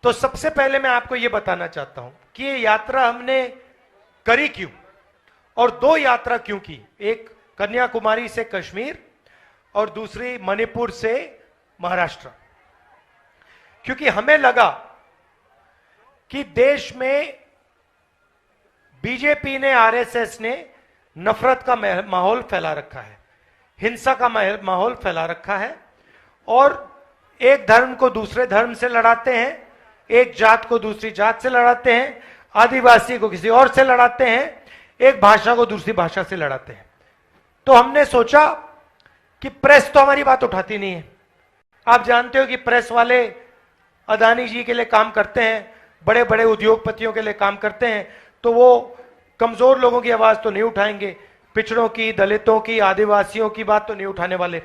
तो सबसे पहले मैं आपको यह बताना चाहता हूं कि ये यात्रा हमने करी क्यों और दो यात्रा क्यों की, एक कन्याकुमारी से कश्मीर और दूसरी मणिपुर से महाराष्ट्र। क्योंकि हमें लगा कि देश में बीजेपी ने, आरएसएस ने नफरत का माहौल फैला रखा है, हिंसा का माहौल फैला रखा है और एक धर्म को दूसरे धर्म से लड़ाते हैं, एक जात को दूसरी जात से लड़ाते हैं, आदिवासी को किसी और से लड़ाते हैं, एक भाषा को दूसरी भाषा से लड़ाते हैं। तो हमने सोचा कि प्रेस तो हमारी बात उठाती नहीं है। आप जानते हो कि प्रेस वाले अदानी जी के लिए काम करते हैं, बड़े बड़े उद्योगपतियों के लिए काम करते हैं, तो वो कमजोर लोगों की आवाज तो नहीं उठाएंगे, पिछड़ों की, दलितों की, आदिवासियों की बात तो नहीं उठाने वाले।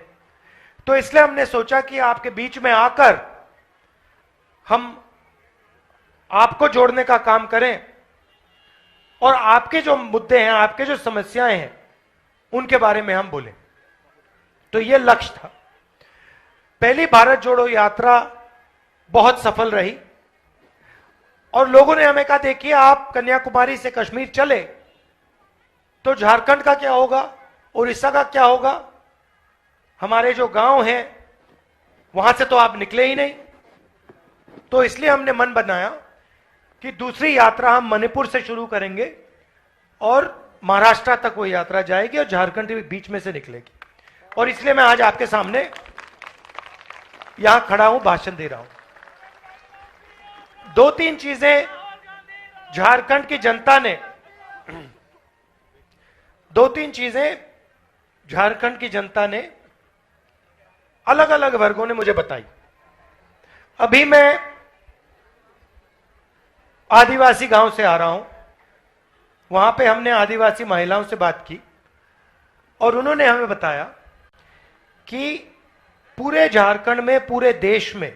तो इसलिए हमने सोचा कि आपके बीच में आकर हम आपको जोड़ने का काम करें और आपके जो मुद्दे हैं, आपके जो समस्याएं हैं, उनके बारे में हम बोलें। तो यह लक्ष्य था। पहली भारत जोड़ो यात्रा बहुत सफल रही और लोगों ने हमें कहा, देखिए आप कन्याकुमारी से कश्मीर चले तो झारखंड का क्या होगा, उड़ीसा का क्या होगा, हमारे जो गांव हैं वहां से तो आप निकले ही नहीं। तो इसलिए हमने मन बनाया कि दूसरी यात्रा हम मणिपुर से शुरू करेंगे और महाराष्ट्र तक वो यात्रा जाएगी और झारखंड के बीच में से निकलेगी। और इसलिए मैं आज आपके सामने यहां खड़ा हूं, भाषण दे रहा हूं। दो तीन चीजें झारखंड की जनता ने, दो तीन चीजें झारखंड की जनता ने, अलग अलग वर्गों ने मुझे बताई। अभी मैं आदिवासी गांव से आ रहा हूं, वहां पे हमने आदिवासी महिलाओं से बात की और उन्होंने हमें बताया कि पूरे झारखंड में, पूरे देश में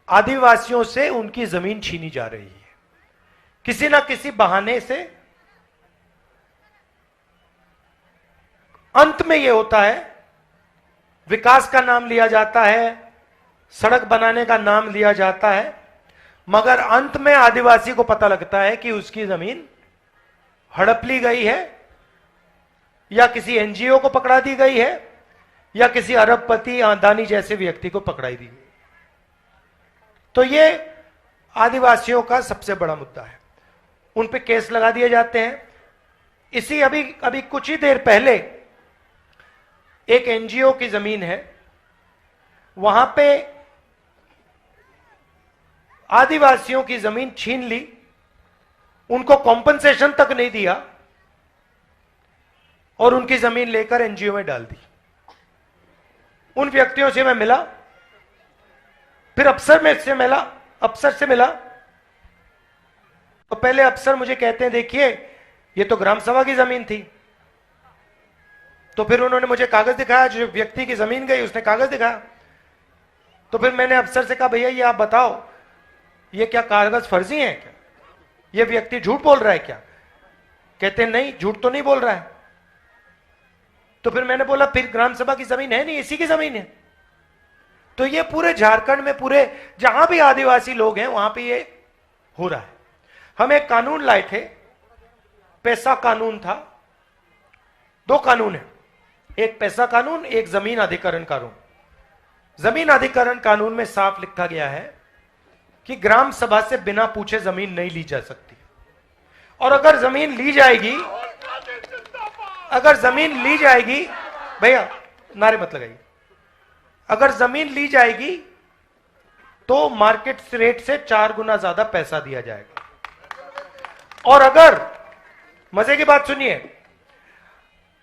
आदिवासियों से उनकी जमीन छीनी जा रही है, किसी ना किसी बहाने से। अंत में यह होता है, विकास का नाम लिया जाता है, सड़क बनाने का नाम लिया जाता है, मगर अंत में आदिवासी को पता लगता है कि उसकी जमीन हड़प ली गई है या किसी एनजीओ को पकड़ा दी गई है या किसी अरबपति, अदानी जैसे व्यक्ति को पकड़ाई दी। तो ये आदिवासियों का सबसे बड़ा मुद्दा है, उन पे केस लगा दिए जाते हैं। इसी अभी कुछ ही देर पहले एक एनजीओ की जमीन है, वहां पे आदिवासियों की जमीन छीन ली, उनको कॉम्पनसेशन तक नहीं दिया और उनकी जमीन लेकर एनजीओ में डाल दी। उन व्यक्तियों से मैं मिला, फिर अफसर से मिला। तो पहले अफसर मुझे कहते हैं, देखिए ये तो ग्राम सभा की जमीन थी। तो फिर उन्होंने मुझे कागज दिखाया, जो व्यक्ति की जमीन गई उसने कागज दिखाया। तो फिर मैंने अफसर से कहा, भैया ये आप बताओ, ये क्या कागज फर्जी हैं क्या, ये व्यक्ति झूठ बोल रहा है क्या? कहते हैं नहीं, झूठ तो नहीं बोल रहा है। तो फिर मैंने बोला, फिर ग्राम सभा की जमीन है नहीं, इसी की जमीन है। तो ये पूरे झारखंड में, पूरे जहां भी आदिवासी लोग हैं वहां पे ये हो रहा है। हम एक कानून लाए थे, पैसा कानून था। दो कानून है, एक पैसा कानून, एक जमीन अधिकरण कानून। जमीन अधिकरण कानून में साफ लिखा गया है कि ग्राम सभा से बिना पूछे जमीन नहीं ली जा सकती, और अगर जमीन ली जाएगी, भैया नारे मत लगाइए, अगर जमीन ली जाएगी तो मार्केट रेट से 4 गुना ज्यादा पैसा दिया जाएगा। और अगर, मजे की बात सुनिए,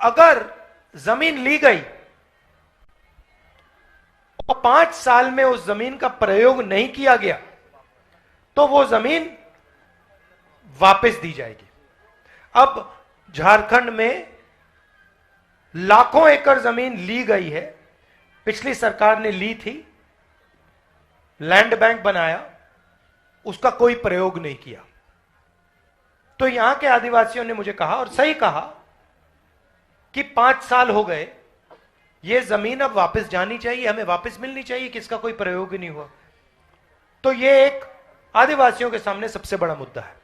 अगर जमीन ली गई और 5 साल में उस जमीन का प्रयोग नहीं किया गया तो वो जमीन वापस दी जाएगी। अब झारखंड में लाखों एकड़ जमीन ली गई है, पिछली सरकार ने ली थी, लैंड बैंक बनाया, उसका कोई प्रयोग नहीं किया। तो यहां के आदिवासियों ने मुझे कहा, और सही कहा, कि 5 साल हो गए, ये जमीन अब वापस जानी चाहिए, हमें वापस मिलनी चाहिए, किसका कोई प्रयोग ही नहीं हुआ। तो तो ये एक आदिवासियों के सामने सबसे बड़ा मुद्दा है।